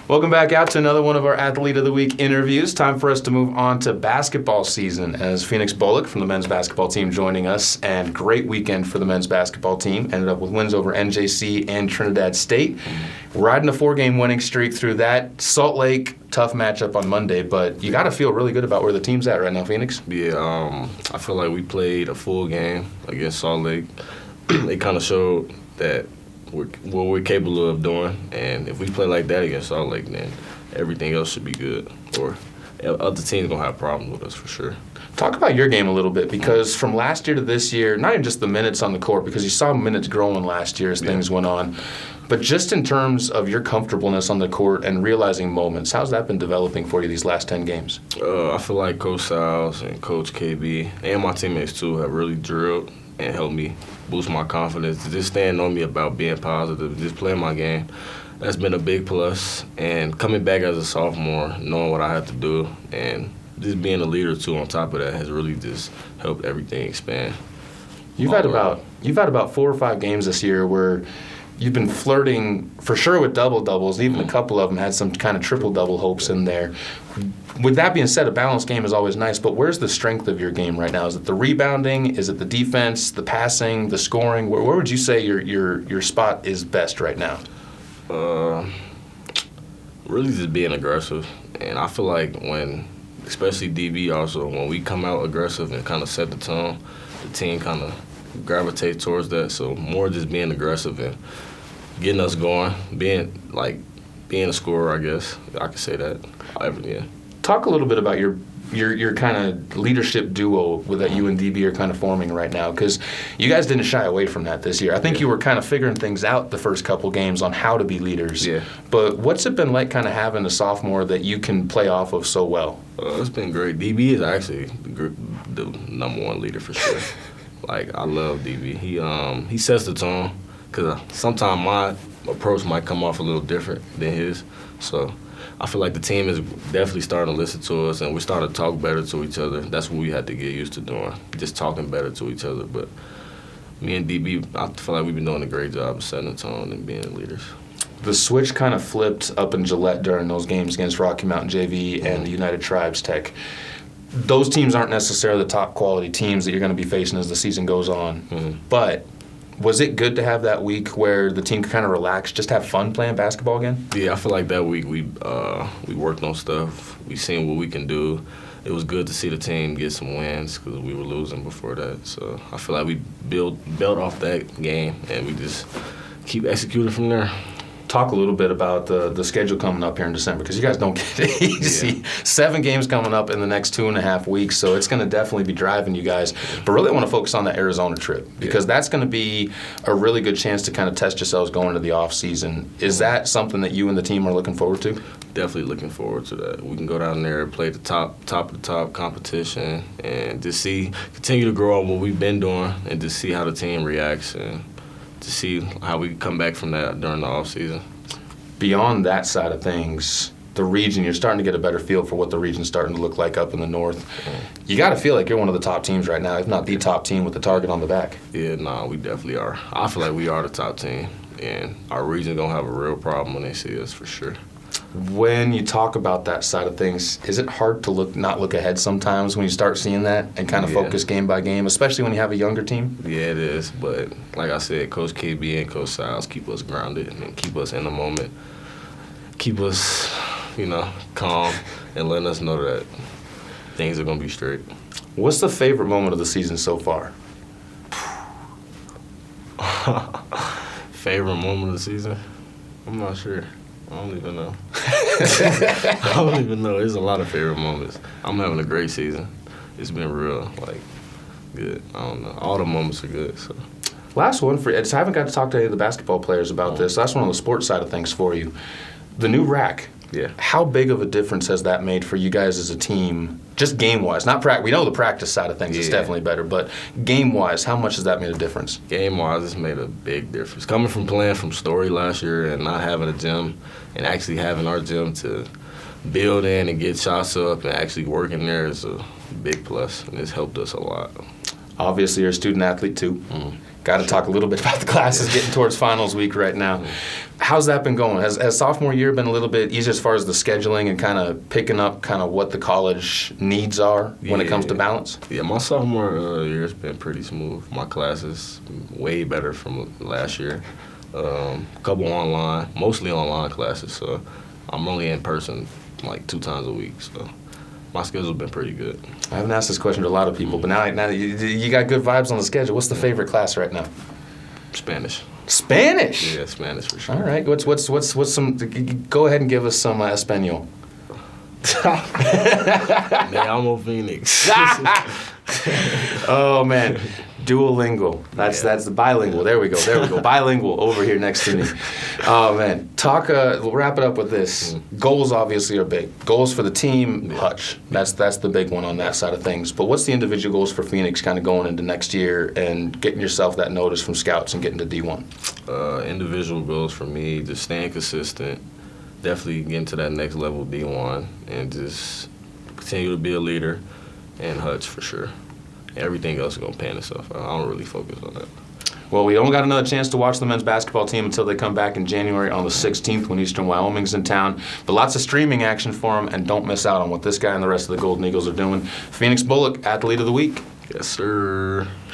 Welcome back out to another one of our Athlete of the Week interviews. Time for us to move on to basketball season as Phoenix Bullock from the men's basketball team joining us. And great weekend for the men's basketball team. Ended up with wins over NJC and Trinidad State. Riding a 4-game winning streak through that. Salt Lake, tough matchup on Monday, but you got to feel really good about where the team's at right now, Phoenix. Yeah, I feel like we played a full game against Salt Lake. It kind of showed that what we're capable of doing, and if we play like that against Salt Lake, then everything else should be good. Or other teams gonna have problems with us for sure. Talk about your game a little bit, because from last year to this year, not even just the minutes on the court, because you saw minutes growing last year as things went on, but just in terms of your comfortableness on the court and realizing moments, how's that been developing for you these last 10 games? I feel like Coach Siles and Coach KB and my teammates too have really drilled and helped me boost my confidence. Just staying on me about being positive, just playing my game. That's been a big plus. And coming back as a sophomore, knowing what I have to do, and just being a leader too on top of that has really just helped everything expand. You've had about 4 or 5 games this year where you've been flirting for sure with double-doubles. Even a couple of them had some kind of triple-double hopes in there. With that being said, a balanced game is always nice, but where's the strength of your game right now? Is it the rebounding? Is it the defense, the passing, the scoring? Where would you say your spot is best right now? Really just being aggressive. And I feel like when, especially DB also, when we come out aggressive and kind of set the tone, the team kind of gravitates towards that. So more just being aggressive and getting us going, being a scorer, I guess. I could say that. Yeah. Talk a little bit about your kind of leadership duo that you and DB are kind of forming right now, because you guys didn't shy away from that this year. I think you were kind of figuring things out the first couple games on how to be leaders. Yeah. But what's it been like kind of having a sophomore that you can play off of so well? It's been great. DB is actually the number one leader for sure. I love DB. He sets the tone, because sometimes my approach might come off a little different than his. So I feel like the team is definitely starting to listen to us, and we're starting to talk better to each other. That's what we had to get used to doing, just talking better to each other. But me and DB, I feel like we've been doing a great job of setting the tone and being leaders. The switch kind of flipped up in Gillette during those games against Rocky Mountain JV and the United Tribes Tech. Those teams aren't necessarily the top quality teams that you're going to be facing as the season goes on. But was it good to have that week where the team could kind of relax, just have fun playing basketball again? Yeah, I feel like that week we worked on stuff. We seen what we can do. It was good to see the team get some wins, because we were losing before that. So I feel like we built off that game, and we just keep executing from there. Talk a little bit about the schedule coming up here in December, because you guys don't get it easy. Yeah. 7 games coming up in the next 2.5 weeks, so it's going to definitely be driving you guys. But really I want to focus on the Arizona trip, because that's going to be a really good chance to kind of test yourselves going into the off season. Is that something that you and the team are looking forward to? Definitely looking forward to that. We can go down there and play the top of the top competition, and just continue to grow on what we've been doing, and just see how the team reacts, and to see how we come back from that during the off season. Beyond that side of things, the region, you're starting to get a better feel for what the region's starting to look like up in the north. You got to feel like you're one of the top teams right now, if not the top team with the target on the back. Yeah, we definitely are. I feel like we are the top team, and our region going to have a real problem when they see us for sure. When you talk about that side of things, is it hard to not look ahead sometimes when you start seeing that and kind of focus game by game, especially when you have a younger team? Yeah, it is. But like I said, Coach KB and Coach Siles keep us grounded and keep us in the moment, keep us, calm, and letting us know that things are going to be straight. What's the favorite moment of the season so far? Favorite moment of the season? I'm not sure. I don't even know. I don't even know. There's a lot of favorite moments. I'm having a great season. It's been real, good. I don't know. All the moments are good. So. Last one for you. I haven't got to talk to any of the basketball players about this. Last one on the sports side of things for you. The new rack. Yeah. How big of a difference has that made for you guys as a team, just game-wise? Not practice. We know the practice side of things is definitely better, but game-wise, how much has that made a difference? Game-wise, it's made a big difference. Coming from playing from Story last year and not having a gym, and actually having our gym to build in and get shots up and actually work in there is a big plus, and it's helped us a lot. Obviously, you're a student athlete too. Got to talk a little bit about the classes getting towards finals week right now. How's that been going? Has sophomore year been a little bit easier as far as the scheduling and kind of picking up kind of what the college needs are when it comes to balance? Yeah, my sophomore year has been pretty smooth. My classes way better from last year. Couple online, mostly online classes. So I'm only in person like 2 times a week. So my schedule's been pretty good. I haven't asked this question to a lot of people, but now you got good vibes on the schedule. What's the favorite class right now? Spanish. Spanish? Yeah, Spanish for sure. All right. What's some? Go ahead and give us some Espanol. Me llamo Phoenix. Oh man, Duolingo. That's the bilingual. There we go. Bilingual over here next to me. Oh man, talk. We'll wrap it up with this. Goals obviously are big. Goals for the team, Hutch. That's the big one on that side of things. But what's the individual goals for Phoenix, kind of going into next year and getting yourself that notice from scouts and getting to D1? Individual goals for me, just staying consistent. Definitely getting to that next level D1 and just continue to be a leader and Hutch for sure. Everything else is going to pan itself. I don't really focus on that. Well, we don't got another chance to watch the men's basketball team until they come back in January on the 16th when Eastern Wyoming's in town. But lots of streaming action for them, and don't miss out on what this guy and the rest of the Golden Eagles are doing. Phoenix Bullock, Athlete of the Week. Yes, sir.